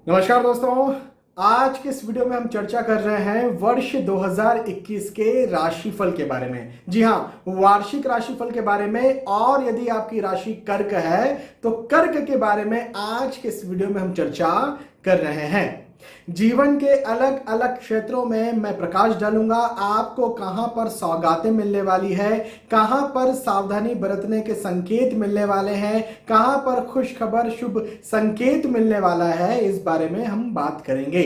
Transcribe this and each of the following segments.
नमस्कार दोस्तों। आज के इस वीडियो में हम चर्चा कर रहे हैं वर्ष 2021 के राशिफल के बारे में। जी हाँ, वार्षिक राशिफल के बारे में। और यदि आपकी राशि कर्क है तो कर्क के बारे में आज के इस वीडियो में हम चर्चा कर रहे हैं। जीवन के अलग अलग क्षेत्रों में मैं प्रकाश डालूंगा। आपको कहां पर सौगातें मिलने वाली है, कहां पर सावधानी बरतने के संकेत मिलने वाले हैं, कहां पर खुश खबर शुभ संकेत मिलने वाला है, इस बारे में हम बात करेंगे।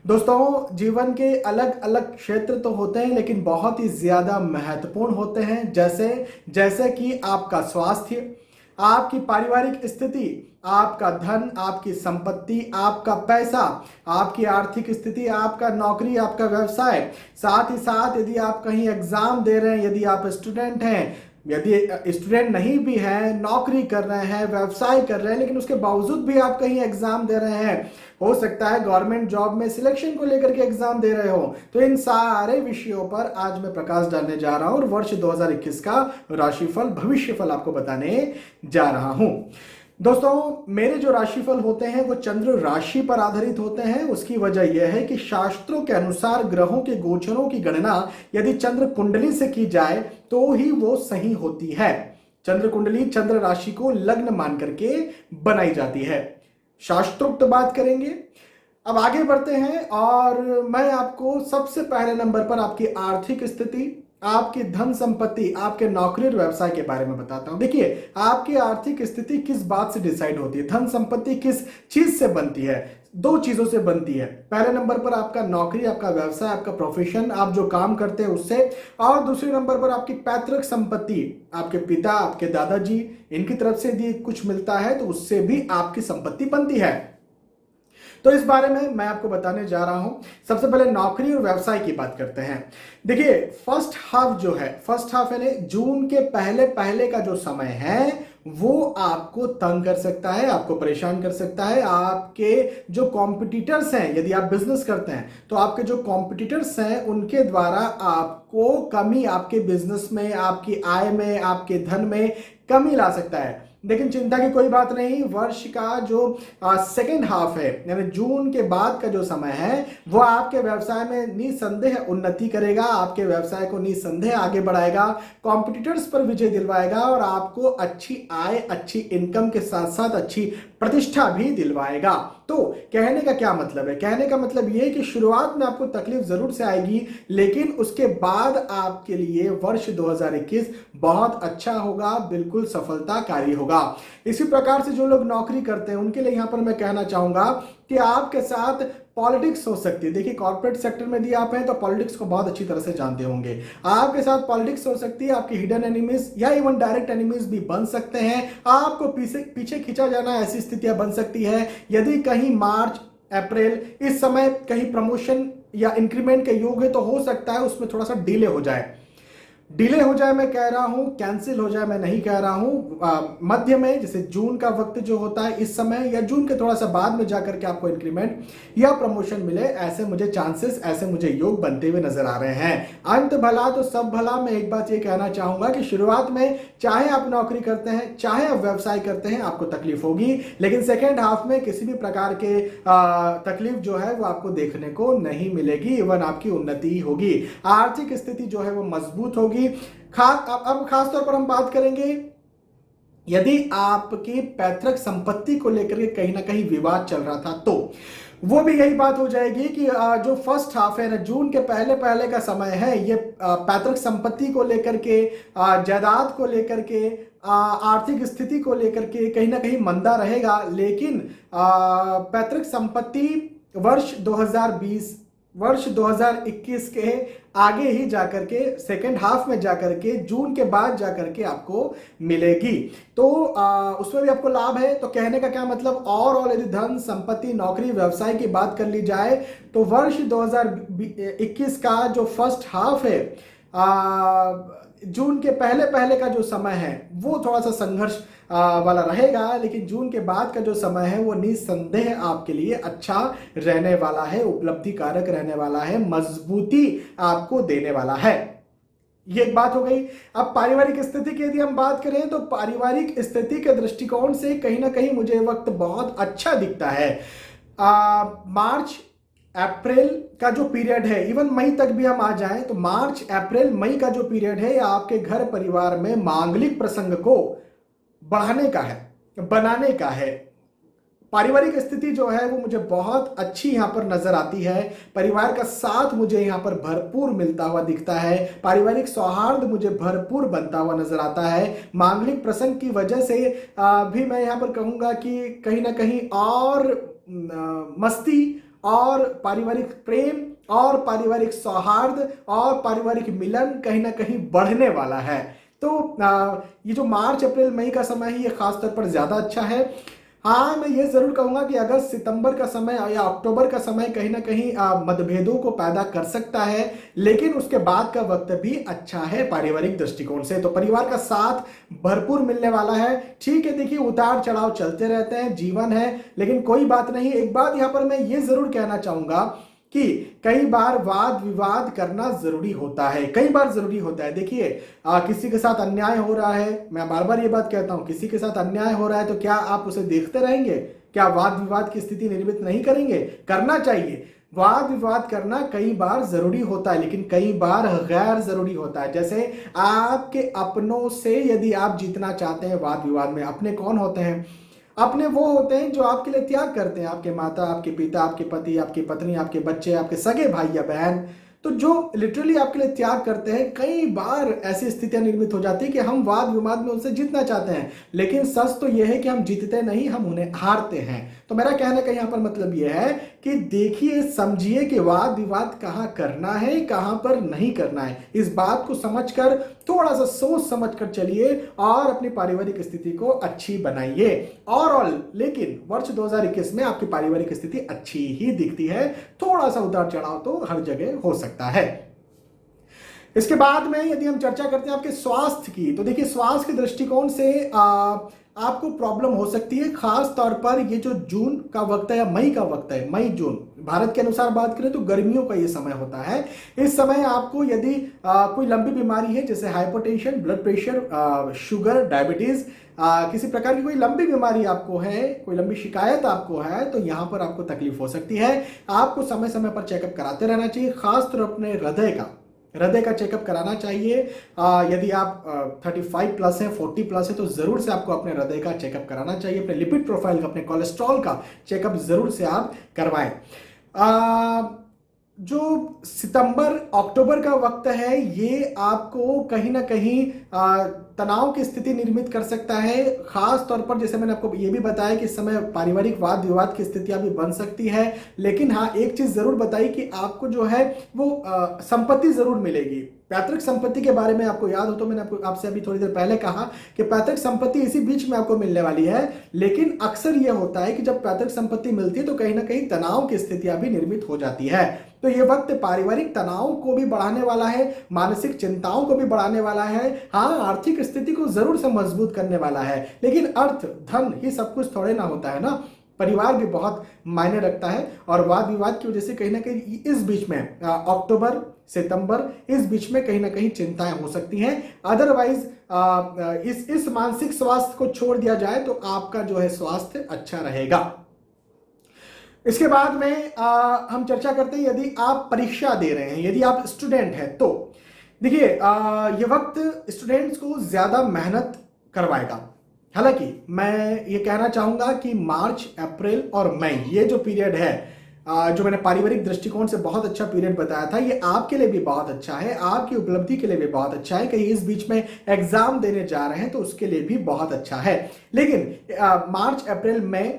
दोस्तों, जीवन के अलग अलग क्षेत्र तो होते हैं लेकिन बहुत ही ज्यादा महत्वपूर्ण होते हैं। जैसे जैसे कि आपका स्वास्थ्य, आपकी पारिवारिक स्थिति, आपका धन, आपकी संपत्ति, आपका पैसा, आपकी आर्थिक स्थिति, आपका नौकरी, आपका व्यवसाय। साथ ही साथ यदि आप कहीं एग्जाम दे रहे हैं, यदि आप स्टूडेंट हैं, यदि स्टूडेंट नहीं भी हैं, नौकरी कर रहे हैं, व्यवसाय कर रहे हैं, लेकिन उसके बावजूद भी आप कहीं एग्जाम दे रहे हैं, हो सकता है गवर्नमेंट जॉब में सिलेक्शन को लेकर के एग्जाम दे रहे हो, तो इन सारे विषयों पर आज मैं प्रकाश डालने जा रहा हूं और वर्ष 2021 का राशिफल, भविष्यफल आपको बताने जा रहा हूं। दोस्तों, मेरे जो राशिफल होते हैं वो चंद्र राशि पर आधारित होते हैं। उसकी वजह यह है कि शास्त्रों के अनुसार ग्रहों के गोचरों की गणना यदि चंद्र कुंडली से की जाए तो ही वो सही होती है। चंद्र कुंडली चंद्र राशि को लग्न मान करके बनाई जाती है। शास्त्रोक्त बात करेंगे। अब आगे बढ़ते हैं और मैं आपको सबसे पहले नंबर पर आपकी आर्थिक स्थिति, आपकी धन संपत्ति, आपके नौकरी और व्यवसाय के बारे में बताता हूं। देखिए, आपकी आर्थिक स्थिति किस बात से डिसाइड होती है, धन संपत्ति किस चीज से बनती है? दो चीजों से बनती है। पहले नंबर पर आपका नौकरी, आपका व्यवसाय, आपका प्रोफेशन, आप जो काम करते हैं उससे, और दूसरे नंबर पर आपकी पैतृक संपत्ति, आपके पिता, आपके दादाजी, इनकी तरफ से यदि कुछ मिलता है तो उससे भी आपकी संपत्ति बनती है। तो इस बारे में मैं आपको बताने जा रहा हूं। सबसे पहले नौकरी और व्यवसाय की बात करते हैं। देखिए, फर्स्ट हाफ जो है, फर्स्ट हाफ यानी जून के पहले पहले का जो समय है वो आपको तंग कर सकता है, आपको परेशान कर सकता है। आपके जो कॉम्पिटिटर्स हैं, यदि आप बिजनेस करते हैं तो आपके जो कॉम्पिटिटर्स हैं उनके द्वारा आपको कमी, आपके बिजनेस में, आपकी आय में, आपके धन में कमी ला सकता है। लेकिन चिंता की कोई बात नहीं। वर्ष का जो सेकेंड हाफ है, यानी जून के बाद का जो समय है, वो आपके व्यवसाय में निसंदेह उन्नति करेगा, आपके व्यवसाय को निसंदेह आगे बढ़ाएगा, कॉम्पिटिटर्स पर विजय दिलवाएगा और आपको अच्छी आय, अच्छी इनकम के साथ साथ अच्छी प्रतिष्ठा भी दिलवाएगा। तो कहने का क्या मतलब है? कहने का मतलब यह है कि शुरुआत में आपको तकलीफ जरूर से आएगी, लेकिन उसके बाद आपके लिए वर्ष 2021 बहुत अच्छा होगा, बिल्कुल सफलताकारी होगा। इसी प्रकार से जो लोग नौकरी करते हैं उनके लिए यहां पर मैं कहना चाहूंगा कि आपके साथ पॉलिटिक्स हो सकती है। देखिए, कॉर्पोरेट सेक्टर में यदि आप हैं तो पॉलिटिक्स को बहुत अच्छी तरह से जानते होंगे। आपके साथ पॉलिटिक्स हो सकती है, आपकी हिडन एनिमीज या इवन डायरेक्ट एनिमीज भी बन सकते हैं। आपको पीछे खींचा जाना, ऐसी स्थितियां बन सकती है। यदि कहीं मार्च अप्रैल इस समय कहीं प्रमोशन या इंक्रीमेंट के योग है तो हो सकता है उसमें थोड़ा सा डिले हो जाए। डिले हो जाए मैं कह रहा हूं, कैंसिल हो जाए मैं नहीं कह रहा हूं। मध्य में, जैसे जून का वक्त जो होता है इस समय, या जून के थोड़ा सा बाद में जाकर के आपको इंक्रीमेंट या प्रमोशन मिले, ऐसे मुझे चांसेस, ऐसे मुझे योग बनते हुए नजर आ रहे हैं। अंत भला तो सब भला। मैं एक बात ये कहना चाहूंगा कि शुरुआत में चाहे आप नौकरी करते हैं, चाहे आप व्यवसाय करते हैं, आपको तकलीफ होगी, लेकिन सेकेंड हाफ में किसी भी प्रकार के तकलीफ जो है वो आपको देखने को नहीं मिलेगी। इवन आपकी उन्नति होगी, आर्थिक स्थिति जो है वो मजबूत होगी। अब खास तौर पर हम बात करेंगे यदि आपकी पैतृक संपत्ति को लेकर के कहीं ना कहीं विवाद चल रहा था तो वो भी यही बात हो जाएगी कि जो फर्स्ट हाफ है ना, जून के पहले पहले का समय है, ये पैतृक संपत्ति को लेकर के, जायदाद को लेकर के, आर्थिक स्थिति को लेकर के कहीं ना कहीं मंदा रहेगा। लेकिन पैतृक संपत्ति वर्ष 2021 के आगे ही जाकर के, सेकेंड हाफ में जाकर के, जून के बाद जाकर के आपको मिलेगी। तो उसमें भी आपको लाभ है। तो कहने का क्या मतलब, और यदि धन संपत्ति, नौकरी, व्यवसाय की बात कर ली जाए तो वर्ष 2021 का जो फर्स्ट हाफ है, जून के पहले पहले का जो समय है वो थोड़ा सा संघर्ष वाला रहेगा, लेकिन जून के बाद का जो समय है वो निसंदेह आपके लिए अच्छा रहने वाला है, उपलब्धि कारक रहने वाला है, मजबूती आपको देने वाला है। ये एक बात हो गई। अब पारिवारिक स्थिति की यदि हम बात करें तो पारिवारिक स्थिति के दृष्टिकोण से कहीं ना कहीं मुझे वक्त बहुत अच्छा दिखता है। मार्च अप्रैल का जो पीरियड है, इवन मई तक भी हम आ जाएं तो मार्च अप्रैल मई का जो पीरियड है आपके घर परिवार में मांगलिक प्रसंग को बढ़ाने का है, बनाने का है। पारिवारिक स्थिति जो है वो मुझे बहुत अच्छी यहां पर नजर आती है। परिवार का साथ मुझे यहां पर भरपूर मिलता हुआ दिखता है। पारिवारिक सौहार्द मुझे भरपूर बनता हुआ नजर आता है। मांगलिक प्रसंग की वजह से भी मैं यहां पर कहूंगा कि कहीं ना कहीं और मस्ती और पारिवारिक प्रेम और पारिवारिक सौहार्द और पारिवारिक मिलन कहीं ना कहीं बढ़ने वाला है। तो ये जो मार्च अप्रैल मई का समय है ये खास तौर पर ज्यादा अच्छा है। हाँ, मैं ये जरूर कहूंगा कि अगस्त सितंबर का समय या अक्टूबर का समय कहीं ना कहीं मतभेदों को पैदा कर सकता है, लेकिन उसके बाद का वक्त भी अच्छा है पारिवारिक दृष्टिकोण से। तो परिवार का साथ भरपूर मिलने वाला है। ठीक है, देखिए उतार चढ़ाव चलते रहते हैं, जीवन है, लेकिन कोई बात नहीं। एक बात यहां पर मैं ये जरूर कहना चाहूंगा कि कई बार वाद विवाद करना जरूरी होता है, कई बार जरूरी होता है। देखिए किसी के साथ अन्याय हो रहा है, मैं बार बार ये बात कहता हूं, किसी के साथ अन्याय हो रहा है तो क्या आप उसे देखते रहेंगे? क्या वाद विवाद की स्थिति निर्मित नहीं करेंगे? करना चाहिए। वाद विवाद करना कई बार जरूरी होता है, लेकिन कई बार गैर जरूरी होता है। जैसे आपके अपनों से यदि आप जीतना चाहते हैं वाद विवाद में, अपने कौन होते हैं? अपने वो होते हैं जो आपके लिए त्याग करते हैं, आपके माता, आपके पिता, आपके पति, आपकी पत्नी, आपके बच्चे, आपके सगे भाई या बहन। तो जो लिटरली आपके लिए त्याग करते हैं, कई बार ऐसी स्थितियां निर्मित हो जाती है कि हम वाद विवाद में उनसे जीतना चाहते हैं, लेकिन सच तो यह है कि हम जीतते नहीं, हम उन्हें हारते हैं। तो मेरा कहने का यहां पर मतलब यह है कि देखिए समझिए कि वाद विवाद कहां करना है, कहां पर नहीं करना है। इस बात को समझकर थोड़ा सा सोच समझ कर चलिए और अपनी पारिवारिक स्थिति को अच्छी बनाइए। ओवरऑल लेकिन वर्ष 2021 में आपकी पारिवारिक स्थिति अच्छी ही दिखती है। थोड़ा सा उतार चढ़ाव तो हर जगह हो सकता है। इसके बाद में यदि हम चर्चा करते हैं आपके स्वास्थ्य की, तो देखिए स्वास्थ्य के दृष्टिकोण से आपको प्रॉब्लम हो सकती है। खास तौर पर ये जो जून का वक्त है या मई का वक्त है, मई जून भारत के अनुसार बात करें तो गर्मियों का ये समय होता है। इस समय आपको यदि कोई लंबी बीमारी है जैसे hypertension, blood pressure, sugar, diabetes, किसी प्रकार की कोई लंबी बीमारी आपको है, कोई लंबी शिकायत आपको है, तो यहां पर आपको तकलीफ हो सकती है। आपको समय समय पर चेकअप कराते रहना चाहिए। खासतौर अपने हृदय का चेकअप कराना चाहिए। यदि आप 35 प्लस है, 40 प्लस है, तो जरूर से आपको अपने हृदय का चेकअप कराना चाहिए। अपने लिपिड प्रोफाइल का, अपने कोलेस्ट्रॉल का चेकअप जरूर से आप करवाएं। जो सितंबर अक्टूबर का वक्त है ये आपको कहीं ना कहीं तनाव की स्थिति निर्मित कर सकता है। खास तौर पर जैसे मैंने आपको ये भी बताया कि इस समय पारिवारिक वाद विवाद की स्थितियां भी बन सकती है, लेकिन हाँ एक चीज जरूर बताई कि आपको जो है वो संपत्ति जरूर मिलेगी। पैतृक संपत्ति के बारे में आपको याद हो तो मैंने आपसे अभी थोड़ी देर पहले कहा कि पैतृक संपत्ति इसी बीच में आपको मिलने वाली है, लेकिन अक्सर यह होता है कि जब पैतृक संपत्ति मिलती है तो कहीं ना कहीं तनाव की स्थितियां भी निर्मित हो जाती है। तो ये वक्त पारिवारिक तनाव को भी बढ़ाने वाला है, मानसिक चिंताओं को भी बढ़ाने वाला है। हाँ, आर्थिक स्थिति को जरूर से मजबूत करने वाला है, लेकिन अर्थ धन ही सब कुछ थोड़े ना होता है ना, परिवार भी बहुत मायने रखता है। और वाद विवाद की वजह से कहीं ना कहीं इस बीच में अक्टूबर सितंबर इस बीच में कहीं ना कहीं चिंताएं हो सकती हैं। अदरवाइज इस मानसिक स्वास्थ्य को छोड़ दिया जाए तो आपका जो है स्वास्थ्य अच्छा रहेगा। इसके बाद में हम चर्चा करते हैं यदि आप परीक्षा दे रहे हैं, यदि आप स्टूडेंट हैं, तो देखिए ये वक्त स्टूडेंट्स को ज्यादा मेहनत करवाएगा। हालांकि मैं ये कहना चाहूंगा कि मार्च अप्रैल और मई ये जो पीरियड है जो मैंने पारिवारिक दृष्टिकोण से बहुत अच्छा पीरियड बताया था, ये आपके लिए भी बहुत अच्छा है, आपकी उपलब्धि के लिए भी बहुत अच्छा है। कहीं इस बीच में एग्जाम देने जा रहे हैं तो उसके लिए भी बहुत अच्छा है। लेकिन मार्च अप्रैल मई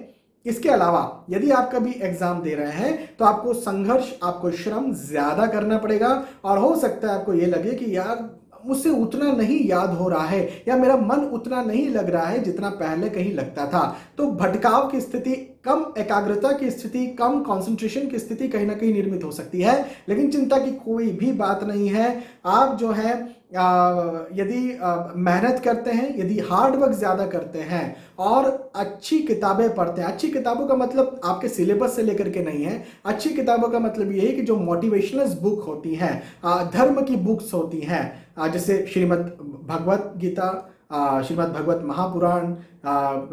इसके अलावा यदि आप कभी एग्जाम दे रहे हैं तो आपको संघर्ष, आपको श्रम ज्यादा करना पड़ेगा। और हो सकता है आपको ये लगे कि यार मुझसे उतना नहीं याद हो रहा है या मेरा मन उतना नहीं लग रहा है जितना पहले कहीं लगता था। तो भटकाव की स्थिति, कम एकाग्रता की स्थिति, कम कंसंट्रेशन की स्थिति कहीं ना कहीं निर्मित हो सकती है। लेकिन चिंता की कोई भी बात नहीं है। आप जो है यदि मेहनत करते हैं, यदि हार्ड वर्क ज्यादा करते हैं और अच्छी किताबें पढ़ते हैं, अच्छी किताबों का मतलब आपके सिलेबस से लेकर के नहीं है, अच्छी किताबों का मतलब ये है कि जो मोटिवेशनल बुक होती हैं, धर्म की बुक्स होती हैं, जैसे श्रीमद् भगवत गीता, श्रीमद् भगवत महापुराण,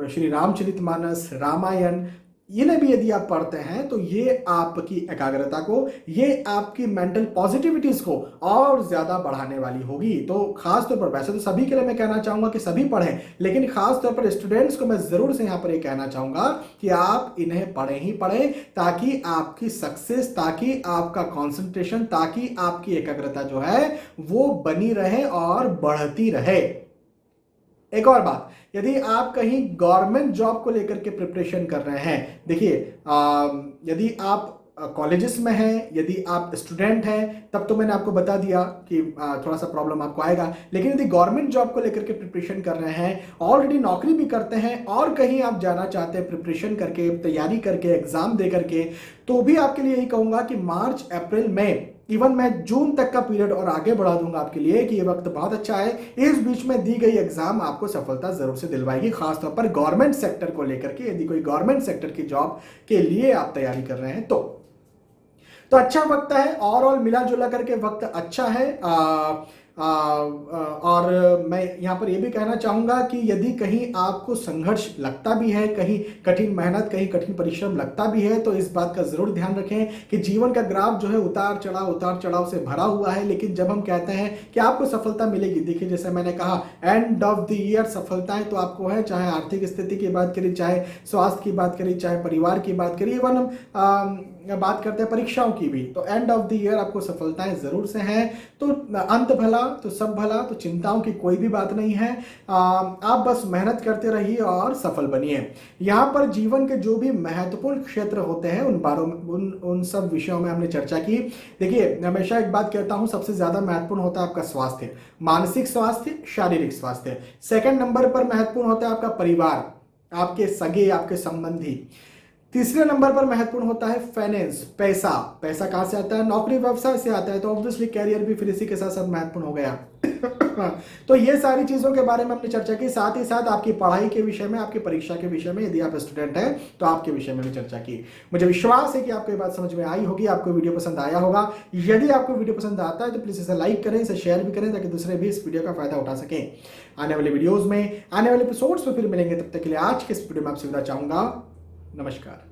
श्री रामचरितमानस, रामायण, इन्हें भी यदि आप पढ़ते हैं तो ये आपकी एकाग्रता को, ये आपकी मेंटल पॉजिटिविटीज को और ज्यादा बढ़ाने वाली होगी। तो खास तौर पर, वैसे तो सभी के लिए मैं कहना चाहूंगा कि सभी पढ़ें, लेकिन खास तौर पर स्टूडेंट्स को मैं जरूर से यहां पर ये कहना चाहूंगा कि आप इन्हें पढ़ें ही पढ़ें, ताकि आपकी सक्सेस, ताकि आपका कॉन्सेंट्रेशन, ताकि आपकी एकाग्रता जो है वो बनी रहे और बढ़ती रहे। एक और बात, यदि आप कहीं गवर्नमेंट जॉब को लेकर के प्रिपरेशन कर रहे हैं, देखिए यदि आप कॉलेजेस में हैं, यदि आप स्टूडेंट हैं, तब तो मैंने आपको बता दिया कि थोड़ा सा प्रॉब्लम आपको आएगा। लेकिन यदि गवर्नमेंट जॉब को लेकर के प्रिपरेशन कर रहे हैं, ऑलरेडी नौकरी भी करते हैं और कहीं आप जाना चाहते हैं प्रिपरेशन करके, तैयारी करके, एग्जाम दे करके, तो भी आपके लिए यही कहूंगा कि मार्च, अप्रैल, मई, इवन मैं जून तक का पीरियड और आगे बढ़ा दूंगा आपके लिए कि ये वक्त बहुत अच्छा है। इस बीच में दी गई एग्जाम आपको सफलता जरूर से दिलवाएगी, खासतौर पर गवर्नमेंट सेक्टर को लेकर के। यदि कोई गवर्नमेंट सेक्टर की जॉब के लिए आप तैयारी कर रहे हैं तो अच्छा वक्त है, ओवरऑल मिला जुला करके वक्त अच्छा है। और मैं यहाँ पर यह भी कहना चाहूँगा कि यदि कहीं आपको संघर्ष लगता भी है, कहीं कठिन मेहनत, कहीं कठिन परिश्रम लगता भी है, तो इस बात का ज़रूर ध्यान रखें कि जीवन का ग्राफ जो है उतार चढ़ाव से भरा हुआ है। लेकिन जब हम कहते हैं कि आपको सफलता मिलेगी, देखिए जैसे मैंने कहा एंड ऑफ द ईयर सफलताएं तो आपको है, चाहे आर्थिक स्थिति की बात करी, चाहे स्वास्थ्य की बात करी, चाहे परिवार की बात करी, इवन हम बात करते हैं परीक्षाओं की भी, तो एंड ऑफ द ईयर आपको सफलताएं जरूर से हैं। तो अंत भला तो सब भला, तो चिंताओं की कोई भी बात नहीं है। आप बस मेहनत करते रहिए और सफल बनिए। यहाँ पर जीवन के जो भी महत्वपूर्ण क्षेत्र होते हैं उन सब विषयों में हमने चर्चा की। देखिए हमेशा एक बात कहता हूं, सबसे ज्यादा महत्वपूर्ण होता है आपका स्वास्थ्य, मानसिक स्वास्थ्य, शारीरिक स्वास्थ्य। सेकंड नंबर पर महत्वपूर्ण होता है आपका परिवार, आपके सगे, आपके संबंधी। तीसरे नंबर पर महत्वपूर्ण होता है फाइनेंस, पैसा। पैसा कहां से आता है? नौकरी व्यवसाय से आता है, तो ऑब्वियसली कैरियर भी फिर इसी के साथ साथ महत्वपूर्ण हो गया। तो ये सारी चीजों के बारे में हमने चर्चा की, साथ ही साथ आपकी पढ़ाई के विषय में, आपकी परीक्षा के विषय में, यदि आप स्टूडेंट हैं तो आपके विषय में भी चर्चा की। मुझे विश्वास है कि आपको ये बात समझ में आई होगी, आपको वीडियो पसंद आया होगा। यदि आपको वीडियो पसंद आता है तो प्लीज इसे लाइक करें, इसे शेयर भी करें, ताकि दूसरे भी इस वीडियो का फायदा उठा सकें। आने वाले वीडियोज में, आने वाले एपिसोड्स में फिर मिलेंगे, तब तक के लिए आज के इस वीडियो में आपसे विदा चाहूंगा। नमस्कार।